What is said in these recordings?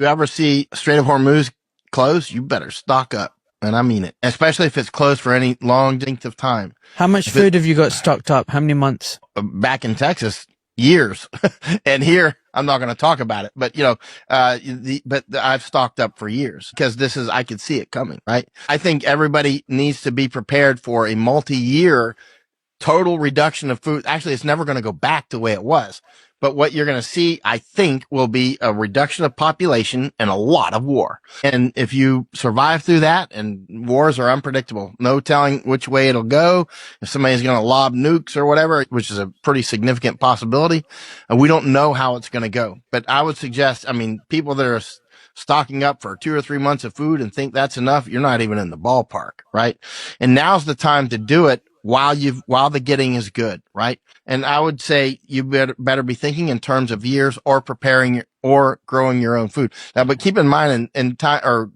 you ever see Strait of Hormuz closed, you better stock up. And I mean it, especially if it's closed for any long length of time. How much If food have you got stocked up? How many months? back in Texas, years. And here, I'm not going to talk about it, but I've stocked up for years because I could see it coming, right? I think everybody needs to be prepared for a multi-year total reduction of food. Actually, it's never going to go back to the way it was. But what you're going to see, I think, will be a reduction of population and a lot of war. And if you survive through that, and wars are unpredictable, no telling which way it'll go, if somebody's going to lob nukes or whatever, which is a pretty significant possibility, we don't know how it's going to go. But I would suggest, people that are stocking up for 2 or 3 months of food and think that's enough, you're not even in the ballpark, right? And now's the time to do it while the getting is good, right? And I would say you better be thinking in terms of years or preparing or growing your own food. Now, but keep in mind in time, or,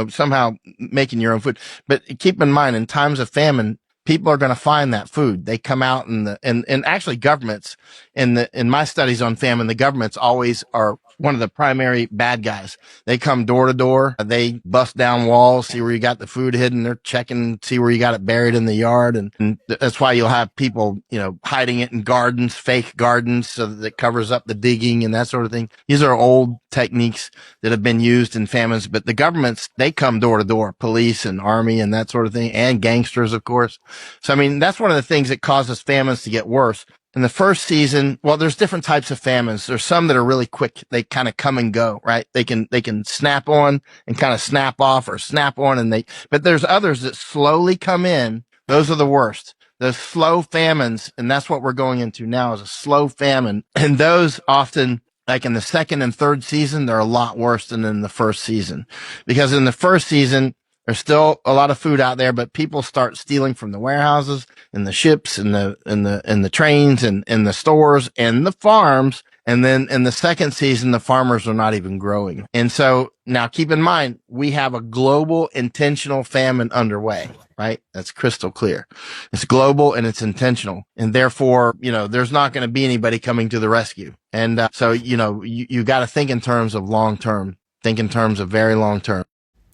somehow making your own food, but keep in mind in times of famine, people are going to find that food. They come out and actually governments in my studies on famine, the governments always are one of the primary bad guys. They come door to door. They bust down walls, see where you got the food hidden. They're checking, see where you got it buried in the yard. And that's why you'll have people, hiding it in gardens, fake gardens, so that it covers up the digging and that sort of thing. These are old techniques that have been used in famines, but the governments, they come door to door, police and army and that sort of thing, and gangsters, of course. So, that's one of the things that causes famines to get worse. In the first season, well, there's different types of famines. There's some that are really quick. They kind of come and go, right? They can snap on and kind of snap off, or snap on but there's others that slowly come in. Those are the worst. The slow famines. And that's what we're going into now, is a slow famine. And those often, like in the second and third season, they're a lot worse than in the first season, because in the first season, there's still a lot of food out there, but people start stealing from the warehouses and the ships and the trains and the stores and the farms. And then in the second season, the farmers are not even growing. And so now keep in mind, we have a global intentional famine underway, right? That's crystal clear. It's global and it's intentional. And therefore, there's not going to be anybody coming to the rescue. And so, you got to think in terms of long term, think in terms of very long term.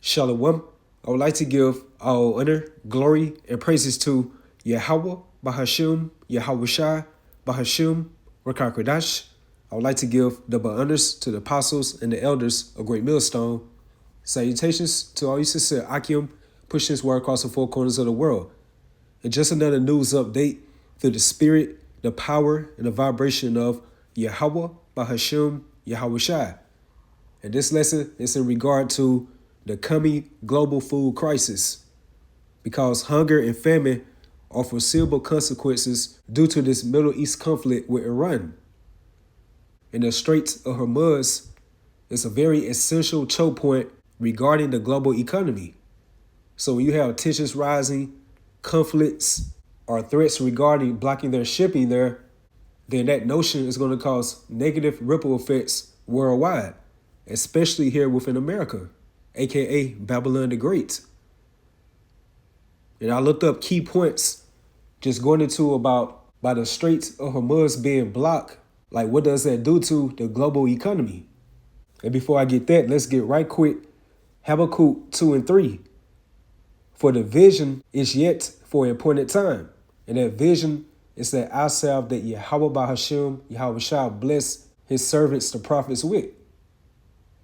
Shalom. I would like to give all honor, glory, and praises to Yahweh, Bahashim, Yahweh Shai, Bahashim, Rakakradash. I would like to give double honors to the apostles and the elders of Great Millstone. Salutations to all you sincere Akim, pushing this word across the four corners of the world. And just another news update through the spirit, the power, and the vibration of Yahweh, Bahashim, Yahweh Shai. And this lesson is in regard to the coming global food crisis, because hunger and famine are foreseeable consequences due to this Middle East conflict with Iran. And the Straits of Hormuz is a very essential choke point regarding the global economy. So when you have tensions rising, conflicts, or threats regarding blocking their shipping there, then that notion is going to cause negative ripple effects worldwide, especially here within America, aka Babylon the Great. And I looked up key points just going into about by the Straits of Hormuz being blocked. Like, what does that do to the global economy? And before I get that, let's get right quick. Habakkuk 2 and 3. For the vision is yet for an appointed time. And that vision is that I salve that Yahweh Bahashim, Yahweh shall bless his servants, the prophets, with.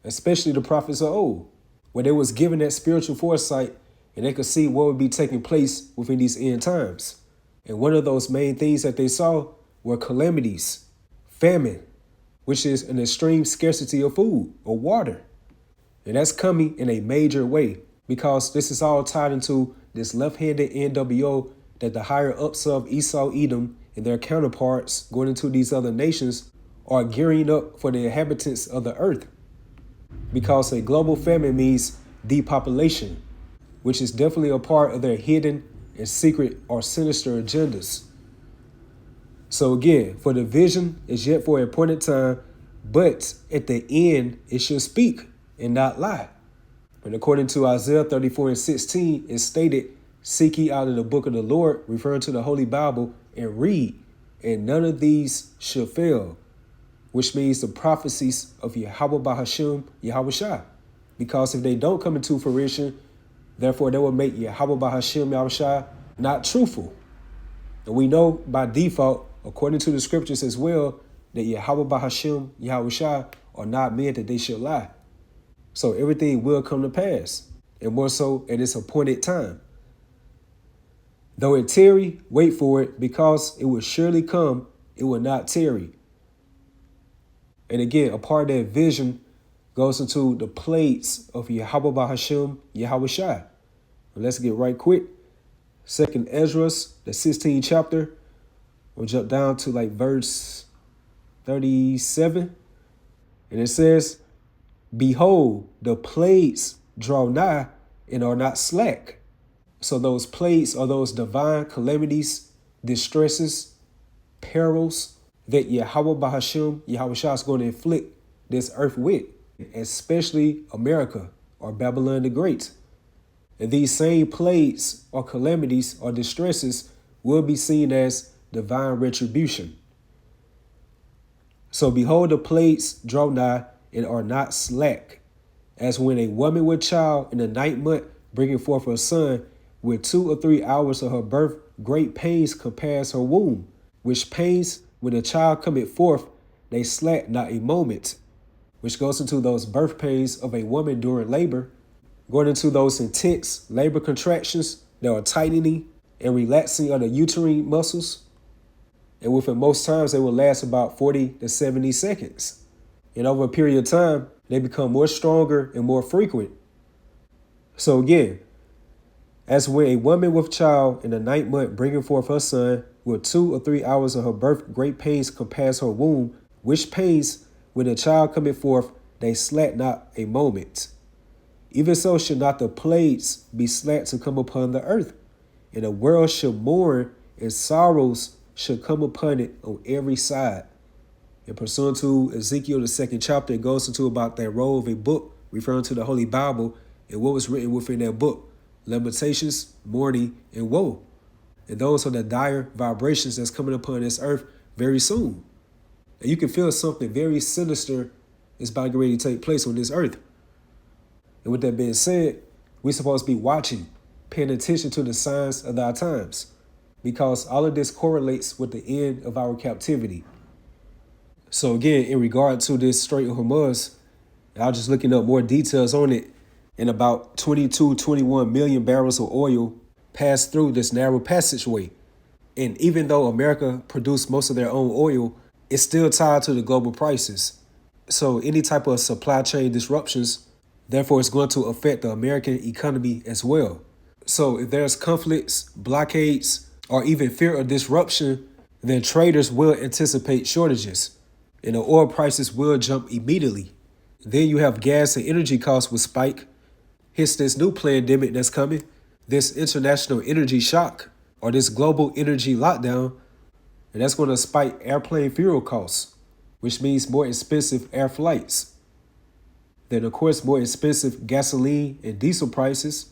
Especially the prophets of old, where they was given that spiritual foresight and they could see what would be taking place within these end times. And one of those main things that they saw were calamities, famine, which is an extreme scarcity of food or water. And that's coming in a major way, because this is all tied into this left-handed NWO that the higher ups of Esau, Edom, and their counterparts going into these other nations are gearing up for the inhabitants of the earth. Because a global famine means depopulation, which is definitely a part of their hidden and secret or sinister agendas. So again, for the vision is yet for an appointed time, but at the end it should speak and not lie. And according to Isaiah 34 and 16, it's stated, seek ye out of the book of the Lord, referring to the Holy Bible, and read, and none of these shall fail. which means the prophecies of Yahweh Bahashim, Yahweh Shai. Because if they don't come into fruition, therefore they will make Yahweh Bahashim, Yahweh Shai not truthful. And we know by default, according to the scriptures as well, that Yahweh Bahashim, Yahweh Shai are not men that they should lie. So everything will come to pass, and more so at its appointed time. Though it tarry, wait for it, because it will surely come, it will not tarry. And again, a part of that vision goes into the plates of Yahweh Bahashim, Yahweh Shai. Let's get right quick. 2nd Esdras, the 16th chapter. We'll jump down to like verse 37. And it says, behold, the plates draw nigh and are not slack. So those plagues are those divine calamities, distresses, perils that Yahweh Bahashim, Yahweh Shai is going to inflict this earth with, especially America or Babylon the Great. And these same plagues or calamities or distresses will be seen as divine retribution. So behold, the plagues draw nigh and are not slack, as when a woman with child in the 9th month bringing forth her son, with 2 or 3 hours of her birth, great pains compares her womb, which pains, when the child cometh forth, they slack not a moment, which goes into those birth pains of a woman during labor, going into those intense labor contractions that are tightening and relaxing of the uterine muscles. And within most times, they will last about 40 to 70 seconds. And over a period of time, they become more stronger and more frequent. So again, as when a woman with child in the 9th month bringing forth her son, with 2 or 3 hours of her birth, great pains compares her womb, which pains, when the child cometh forth, they slack not a moment. Even so should not the plagues be slack to come upon the earth, and the world should mourn, and sorrows should come upon it on every side. And pursuant to Ezekiel, the 2nd chapter, it goes into about that roll of a book, referring to the Holy Bible, and what was written within that book: lamentations, mourning, and woe. And those are the dire vibrations that's coming upon this earth very soon. And you can feel something very sinister is about to get ready to take place on this earth. And with that being said, we're supposed to be watching, paying attention to the signs of our times, because all of this correlates with the end of our captivity. So again, in regard to this Strait of Hormuz, I was just looking up more details on it, and about 21 million barrels of oil passed through this narrow passageway. And even though America produced most of their own oil, it's still tied to the global prices. So any type of supply chain disruptions, therefore, it's going to affect the American economy as well. So if there's conflicts, blockades, or even fear of disruption, then traders will anticipate shortages, and the oil prices will jump immediately. Then you have gas and energy costs will spike. Hence this new pandemic that's coming, this international energy shock, or this global energy lockdown, and that's going to spike airplane fuel costs, which means more expensive air flights. Then, of course, more expensive gasoline and diesel prices.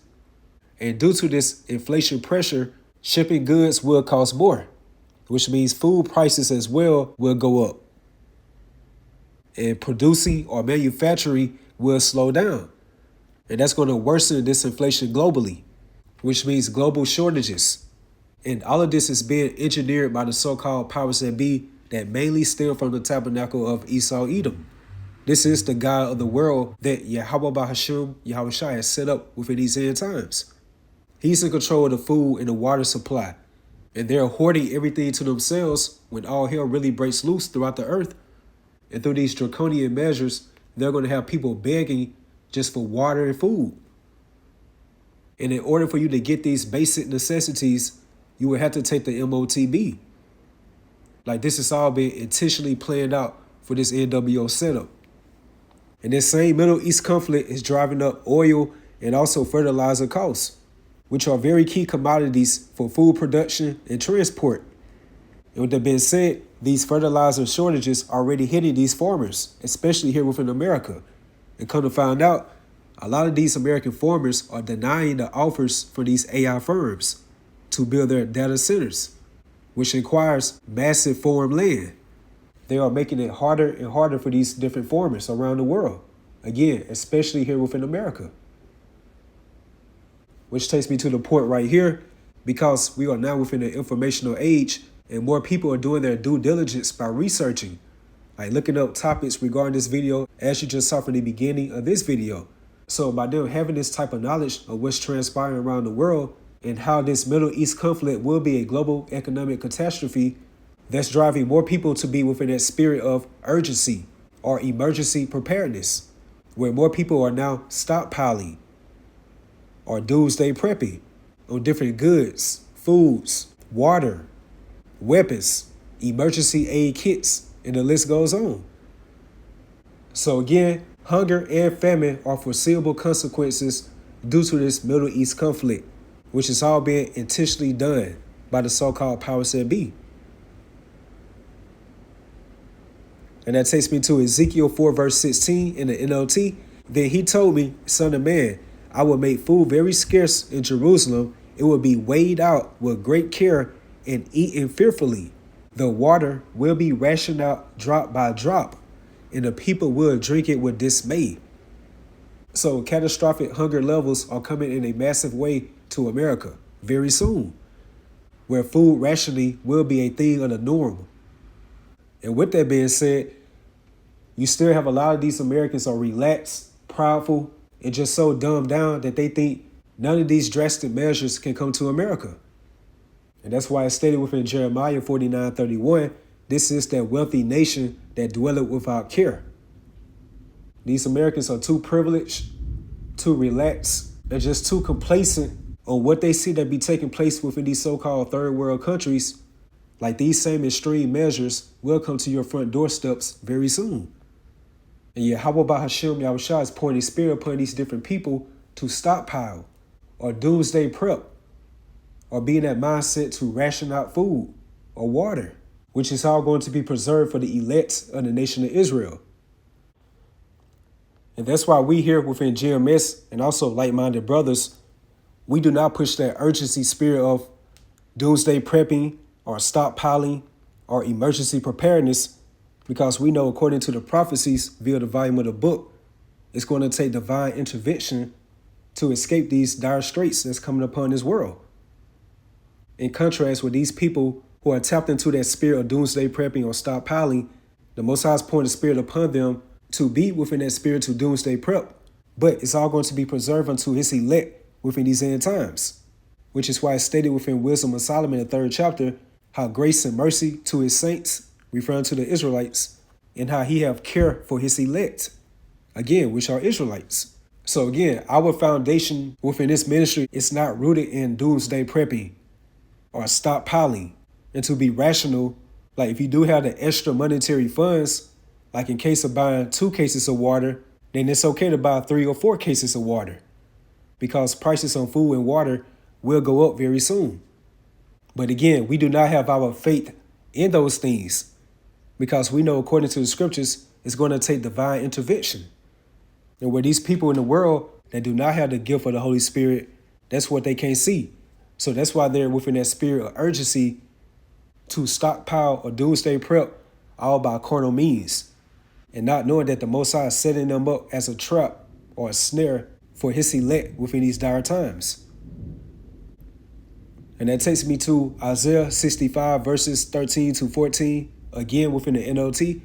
And due to this inflation pressure, shipping goods will cost more, which means food prices as well will go up. And producing or manufacturing will slow down. And that's going to worsen this inflation globally, which means global shortages. And all of this is being engineered by the so-called powers that be that mainly stem from the tabernacle of Esau Edom. This is the God of the world that Yahweh Bahashim, Yahweh Shai has set up within these end times. He's in control of the food and the water supply. And they're hoarding everything to themselves when all hell really breaks loose throughout the earth. And through these draconian measures, they're going to have people begging just for water and food. And in order for you to get these basic necessities, you would have to take the MOTB. Like, this has all been intentionally planned out for this NWO setup. And this same Middle East conflict is driving up oil and also fertilizer costs, which are very key commodities for food production and transport. And with that being said, these fertilizer shortages are already hitting these farmers, especially here within America. And come to find out, a lot of these American farmers are denying the offers for these AI firms to build their data centers, which requires massive farm land. they are making it harder and harder for these different farmers around the world. Again, especially here within America. Which takes me to the point right here, because we are now within the informational age and more people are doing their due diligence by researching, like looking up topics regarding this video, as you just saw from the beginning of this video. So by them having this type of knowledge of what's transpiring around the world and how this Middle East conflict will be a global economic catastrophe, that's driving more people to be within that spirit of urgency or emergency preparedness, where more people are now stockpiling or doomsday prepping on different goods, foods, water, weapons, emergency aid kits, and the list goes on. So again, hunger and famine are foreseeable consequences due to this Middle East conflict, which is all being intentionally done by the so-called powers that be. And that takes me to Ezekiel 4 verse 16 in the NLT. Then he told me, son of man, I will make food very scarce in Jerusalem. It will be weighed out with great care and eaten fearfully. The water will be rationed out drop by drop, and the people will drink it with dismay. So catastrophic hunger levels are coming in a massive way to America very soon, where food rationing will be a thing of the norm. And with that being said, you still have a lot of these Americans are relaxed, proudful, and just so dumbed down that they think none of these drastic measures can come to America. And that's why it's stated within Jeremiah 49:31, this is that wealthy nation that dwelleth without care. These Americans are too privileged, too relaxed, and just too complacent on what they see that be taking place within these so-called third world countries. Like these same extreme measures will come to your front doorsteps very soon. And yet, how about Hashem Yahushua is pouring his spirit upon these different people to stockpile or doomsday prep or be in that mindset to ration out food or water, which is all going to be preserved for the elect of the nation of Israel. And that's why we here within GMS and also like-minded brothers, we do not push that urgency spirit of doomsday prepping or stockpiling or emergency preparedness, because we know according to the prophecies via the volume of the book, it's going to take divine intervention to escape these dire straits that's coming upon this world. In contrast with these people who are tapped into that spirit of doomsday prepping or stockpiling, the Most High is pouring the spirit upon them to be within that spirit to doomsday prep, but it's all going to be preserved unto his elect within these end times, which is why it's stated within Wisdom of Solomon, the 3rd chapter, how grace and mercy to his saints, referring to the Israelites, and how he have care for his elect, again, which are Israelites. So again, our foundation within this ministry is not rooted in doomsday prepping or stockpiling, and to be rational. Like if you do have the extra monetary funds, like in case of buying 2 cases of water, then it's okay to buy 3 or 4 cases of water, because prices on food and water will go up very soon. But again, we do not have our faith in those things, because we know according to the scriptures, it's going to take divine intervention. And where these people in the world that do not have the gift of the Holy Spirit, that's what they can't see. So that's why they're within that spirit of urgency to stockpile or doomsday prep all by carnal means, and not knowing that the Most High is setting them up as a trap or a snare for his elect within these dire times. And that takes me to Isaiah 65 verses 13 to 14, again within the NLT.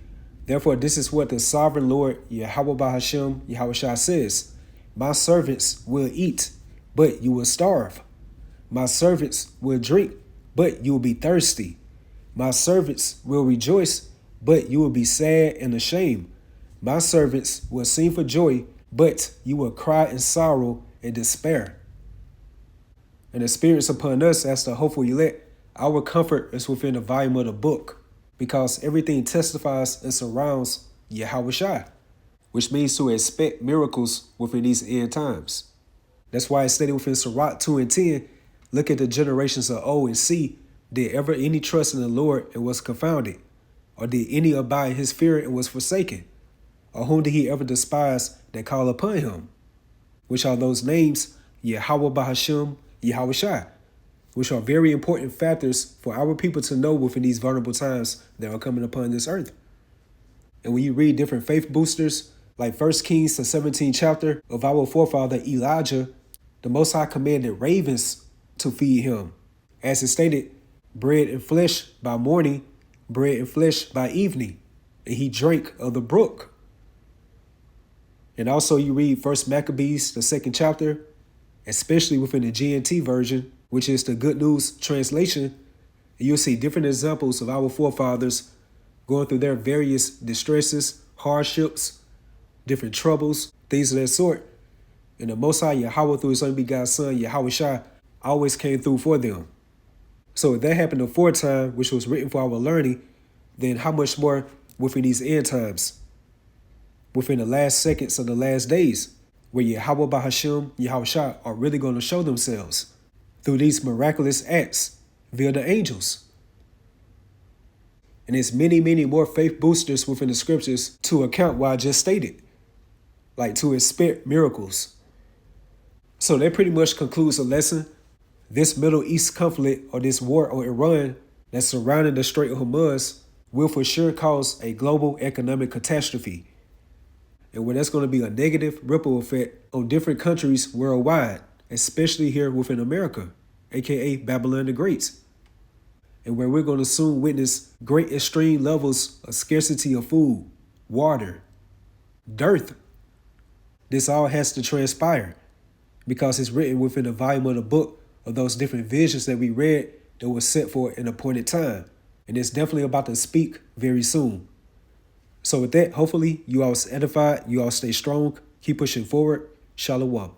Therefore, this is what the sovereign Lord, Yahweh Hashem, Yahushua says. My servants will eat, but you will starve. My servants will drink, but you will be thirsty. My servants will rejoice, but you will be sad and ashamed. My servants will sing for joy, but you will cry in sorrow and despair. And the Spirit's upon us as the hopeful elect. Our comfort is within the volume of the book, because everything testifies and surrounds Yahushua, which means to expect miracles within these end times. That's why it's stated within Sirach 2 and 10, look at the generations of old and see, did ever any trust in the Lord and was confounded? Or did any abide in his fear and was forsaken? Or whom did he ever despise that call upon him? Which are those names, Yahweh Hashem, Yahushua, which are very important factors for our people to know within these vulnerable times that are coming upon this earth. And when you read different faith boosters, like 1 Kings, the 17th chapter of our forefather Elijah, the Most High commanded ravens to feed him. As it stated, bread and flesh by morning, bread and flesh by evening. And he drank of the brook. And also you read 1 Maccabees, the 2nd chapter, especially within the GNT version, which is the Good News translation, and you'll see different examples of our forefathers going through their various distresses, hardships, different troubles, things of that sort. And the Most High Yahweh, through his only begotten Son, Yahweh Shai, always came through for them. So if that happened aforetime, which was written for our learning, then how much more within these end times, within the last seconds of the last days, where Yahweh Bahashem, Yahweh Shai are really going to show themselves through these miraculous acts via the angels. And there's many, many more faith boosters within the scriptures to account what I just stated, like to expect miracles. So that pretty much concludes the lesson. This Middle East conflict, or this war on Iran that's surrounding the Strait of Hormuz, will for sure cause a global economic catastrophe. And where that's going to be a negative ripple effect on different countries worldwide, especially here within America, aka Babylon the Great. And where we're going to soon witness great extreme levels of scarcity of food, water, dearth. This all has to transpire because it's written within the volume of the book of those different visions that we read that was set for an appointed time. And it's definitely about to speak very soon. So with that, hopefully you all edified, you all stay strong, keep pushing forward. Shalom.